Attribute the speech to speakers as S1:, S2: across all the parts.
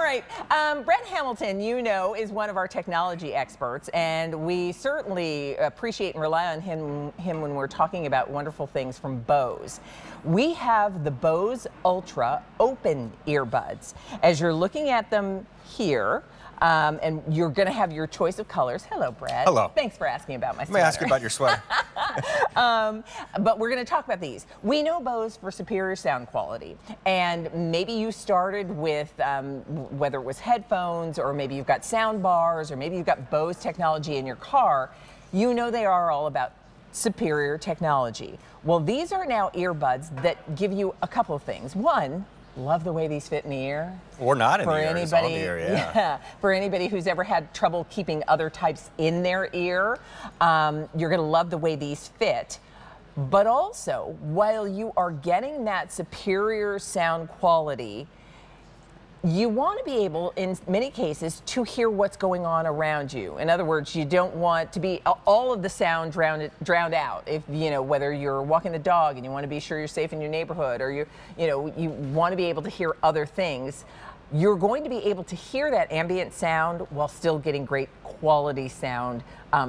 S1: right. Brett Hamilton, you know, is one of our technology experts, and we certainly appreciate and rely on him when we're talking about wonderful things from Bose. We have the Bose Ultra Open earbuds. As you're looking at them here, and you're going to have your choice of colors. Hello, Brett.
S2: Hello.
S1: Thanks for asking about my sweater.
S2: Let me ask you about your sweater.
S1: But we're going to talk about these. We know Bose for superior sound quality, and maybe you started with whether it was headphones, or maybe you've got sound bars, or maybe you've got Bose technology in your car. You know they are all about superior technology. Well, these are now earbuds that give you a couple of things. One, love the way these fit in the ear.
S2: Or not in
S1: for
S2: the ear,
S1: anybody,
S2: it's on the ear, yeah.
S1: For anybody who's ever had trouble keeping other types in their ear, you're going to love the way these fit. But also, while you are getting that superior sound quality, you want to be able, in many cases, to hear what's going on around you. In other words, you don't want to be all of the sound drowned out. If you know, whether you're walking the dog and you want to be sure you're safe in your neighborhood, or you want to be able to hear other things, you're going to be able to hear that ambient sound while still getting great quality sound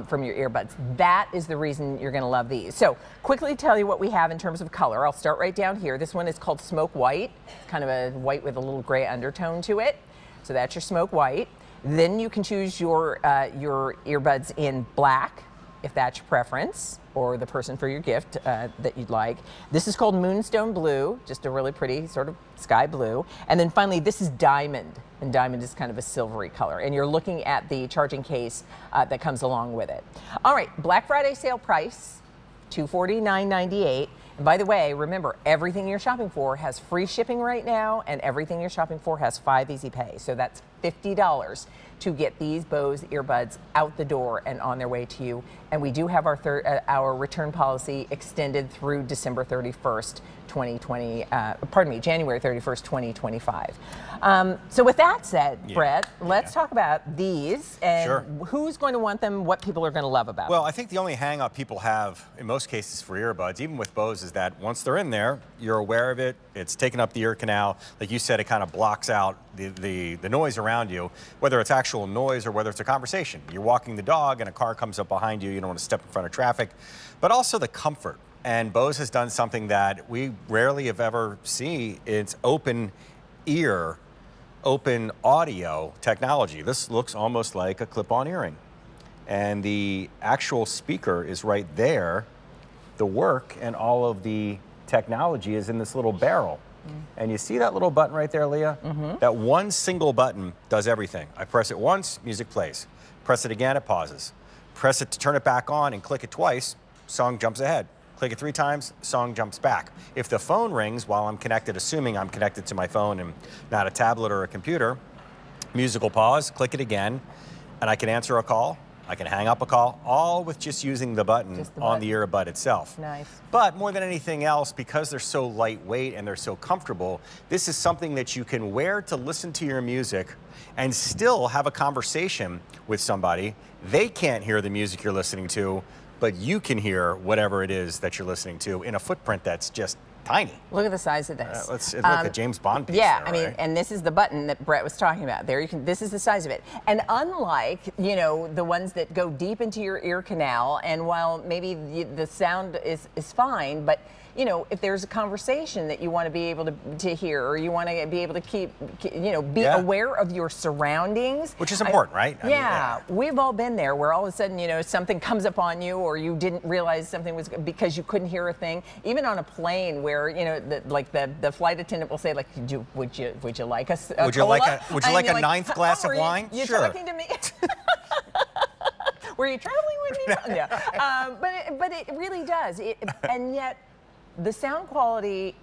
S1: from your earbuds. That is the reason you're going to love these. So quickly tell you what we have in terms of color. I'll start right down here. This one is called Smoke White, kind of a white with a little gray undertone to it. So that's your Smoke White. Then you can choose your earbuds in black, if that's your preference, or the person for your gift that you'd like. This is called Moonstone Blue, just a really pretty sort of sky blue. And then finally, this is Diamond, and Diamond is kind of a silvery color. And you're looking at the charging case that comes along with it. All right, Black Friday sale price, $249.98. And by the way, remember, everything you're shopping for has free shipping right now, and everything you're shopping for has 5 easy pay. So that's $50 to get these Bose earbuds out the door and on their way to you. And we do have our return policy extended through December 31st, 2020, January 31st, 2025. So with that said, Brett, let's talk about these and who's going to want them, what people are going to love about them.
S2: Well, I think the only hang up people have in most cases for earbuds, even with Bose, is that once they're in there, you're aware of it, it's taking up the ear canal. Like you said, it kind of blocks out the noise around you, whether it's actual noise or whether it's a conversation. You're walking the dog and a car comes up behind you, you don't want to step in front of traffic, but also the comfort. And Bose has done something that we rarely have ever seen. It's open ear, open audio technology. This looks almost like a clip-on earring. And the actual speaker is right there. The work and all of the technology is in this little barrel. And you see that little button right there, Leah? That one single button does everything. I press it once, music plays. Press it again, it pauses. Press it to turn it back on and click it twice, song jumps ahead. Click it 3 times, song jumps back. If the phone rings while I'm connected, assuming I'm connected to my phone and not a tablet or a computer, music will pause, click it again, and I can answer a call. I can hang up a call, all with just using the button on the earbud itself.
S1: Nice.
S2: But more than anything else, because they're so lightweight and they're so comfortable, this is something that you can wear to listen to your music and still have a conversation with somebody. They can't hear the music you're listening to, but you can hear whatever it is that you're listening to in a footprint that's just tiny.
S1: Look at the size of this.
S2: It's like a James Bond piece.
S1: Yeah,
S2: there,
S1: I mean,
S2: right?
S1: and this is the button that Brett was talking about. There, this is the size of it. And unlike, the ones that go deep into your ear canal, and while maybe the sound is fine, but if there's a conversation that you want to be able to hear, or you want to be able to be aware of your surroundings.
S2: Which is important, right? I mean,
S1: we've all been there where all of a sudden, something comes up on you, or you didn't realize something was, because you couldn't hear a thing. Even on a plane where, the flight attendant will say, like, would you like a
S2: would you like a ninth glass of wine?
S1: You
S2: sure.
S1: talking to me? Were you traveling with me? Yeah. But it really does. And yet, the sound quality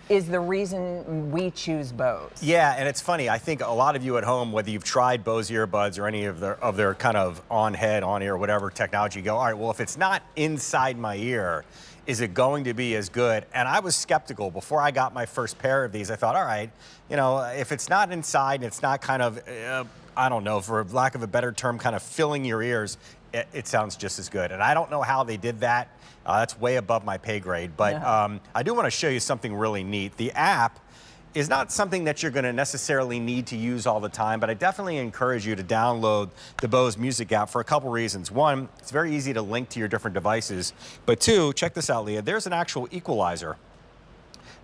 S1: is the reason we choose Bose.
S2: Yeah, and it's funny. I think a lot of you at home, whether you've tried Bose earbuds or any of their kind of on-head, on-ear, whatever technology, go, all right, well, if it's not inside my ear, is it going to be as good? And I was skeptical before I got my first pair of these. I thought, all right, if it's not inside and it's not kind of, I don't know, for lack of a better term, kind of filling your ears, it sounds just as good. And I don't know how they did that. That's way above my pay grade. But I do want to show you something really neat. The app is not something that you're going to necessarily need to use all the time, but I definitely encourage you to download the Bose Music app for a couple reasons. One, it's very easy to link to your different devices. But two, check this out, Leah, there's an actual equalizer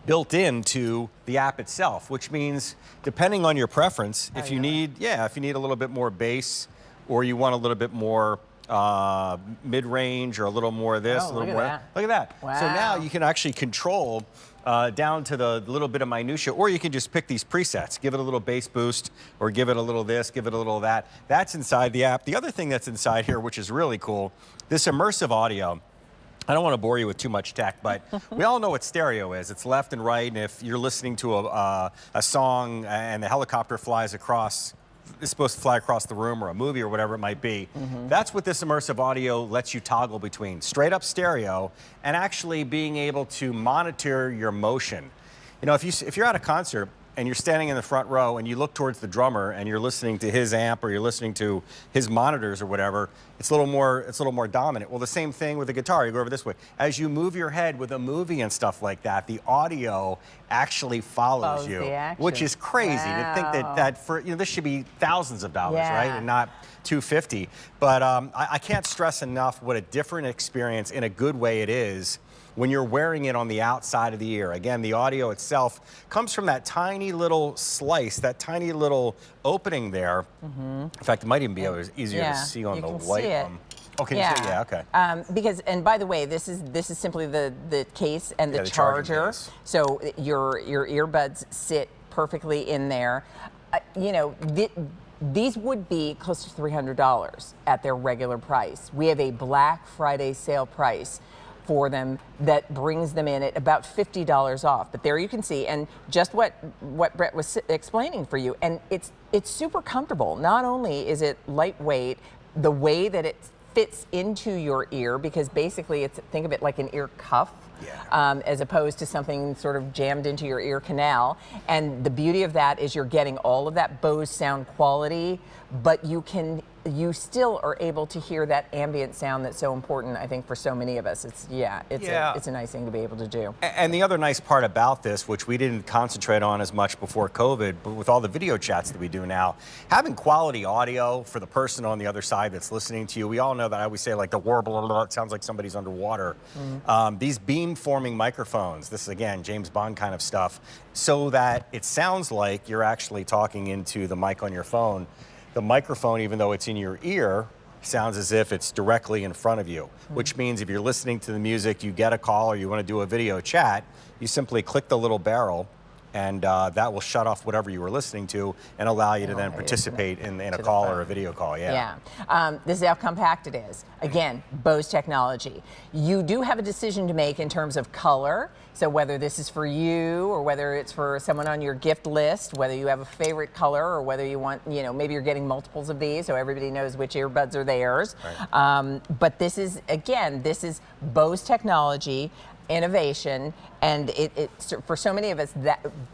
S2: built into the app itself, which means depending on your preference, if you need a little bit more bass, or you want a little bit more mid-range, or a little more of this, a little more. Look at that.
S1: Wow.
S2: So now you can actually control down to the little bit of minutia, or you can just pick these presets, give it a little bass boost, or give it a little this, give it a little that. That's inside the app. The other thing that's inside here, which is really cool, this immersive audio. I don't want to bore you with too much tech, but we all know what stereo is. It's left and right, and if you're listening to a song and the helicopter flies across, it's supposed to fly across the room, or a movie, or whatever it might be. That's what this immersive audio lets you toggle between. Straight up stereo, and actually being able to monitor your motion. You know, if you're at a concert and you're standing in the front row and you look towards the drummer and you're listening to his amp, or you're listening to his monitors or whatever, it's a little more dominant. Well, the same thing with the guitar. You go over this way. As you move your head with a movie and stuff like that, the audio actually follows you, which is crazy to think that for, you know, this should be thousands of dollars, right, and not $250. But I can't stress enough what a different experience in a good way it is when you're wearing it on the outside of the ear. Again, the audio itself comes from that tiny little slice, that tiny little opening there. In fact, it might even be easier to see on the white one. Oh, can you see? Yeah, okay.
S1: Because, and by the way, this is simply the case and the charger. So your earbuds sit perfectly in there. You know, these would be close to $300 at their regular price. We have a Black Friday sale price for them that brings them in at about $50 off. But there you can see, and just what Brett was explaining for you, and it's super comfortable. Not only is it lightweight, the way that it fits into your ear, because basically think of it like an ear cuff. As opposed to something sort of jammed into your ear canal. And the beauty of that is you're getting all of that Bose sound quality, but you still are able to hear that ambient sound that's so important, I think, for so many of us. It's a nice thing to be able to do.
S2: And the other nice part about this, which we didn't concentrate on as much before COVID, but with all the video chats that we do now, having quality audio for the person on the other side that's listening to you. We all know that I always say, like, the warble, it sounds like somebody's underwater. These beam-forming microphones, this is, again, James Bond kind of stuff, so that it sounds like you're actually talking into the mic on your phone. The microphone, even though it's in your ear, sounds as if it's directly in front of you, which means if you're listening to the music, you get a call, or you want to do a video chat, you simply click the little barrel, and that will shut off whatever you were listening to and allow you to then participate in a call or a video call.
S1: This is how compact it is. Again, Bose technology. You do have a decision to make in terms of color. So whether this is for you, or whether it's for someone on your gift list, whether you have a favorite color, or whether you want, you know, maybe you're getting multiples of these so everybody knows which earbuds are theirs. But this is Bose technology, innovation, and for so many of us,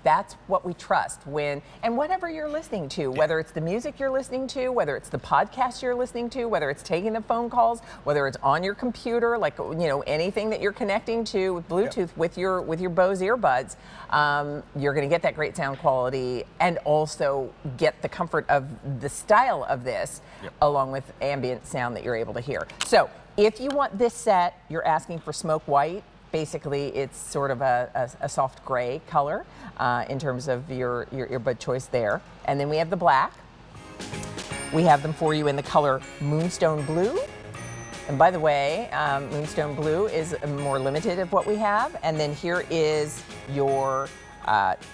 S1: that's what we trust and whatever you're listening to, whether it's the music you're listening to, whether it's the podcast you're listening to, whether it's taking the phone calls, whether it's on your computer, like, you know, anything that you're connecting to with Bluetooth with your Bose earbuds, you're going to get that great sound quality and also get the comfort of the style of this, along with ambient sound that you're able to hear. So if you want this set, you're asking for smoke white. Basically, it's sort of a soft gray color in terms of your earbud choice there. And then we have the black. We have them for you in the color Moonstone Blue. And by the way, Moonstone Blue is more limited of what we have. And then here is your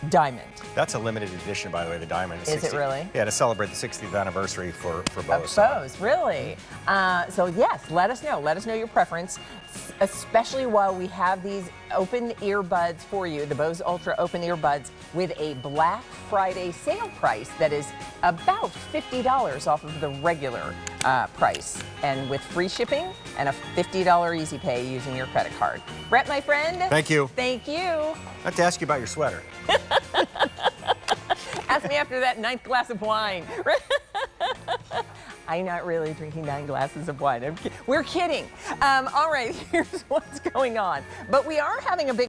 S1: Diamond.
S2: That's a limited edition, by the way, the Diamond.
S1: Is it really?
S2: Yeah, to celebrate the 60th anniversary for Bose.
S1: Bose, really? So yes, let us know. Let us know your preference, especially while we have these open earbuds for you, the Bose Ultra Open earbuds, with a Black Friday sale price that is about $50 off of the regular price, and with free shipping and a $50 easy pay using your credit card. Brett, my friend.
S2: Thank you.
S1: Thank you.
S2: I have to ask you about your sweater.
S1: Ask me after that 9th glass of wine. I'm not really drinking 9 glasses of wine. We're kidding. All right, here's what's going on. But we are having a big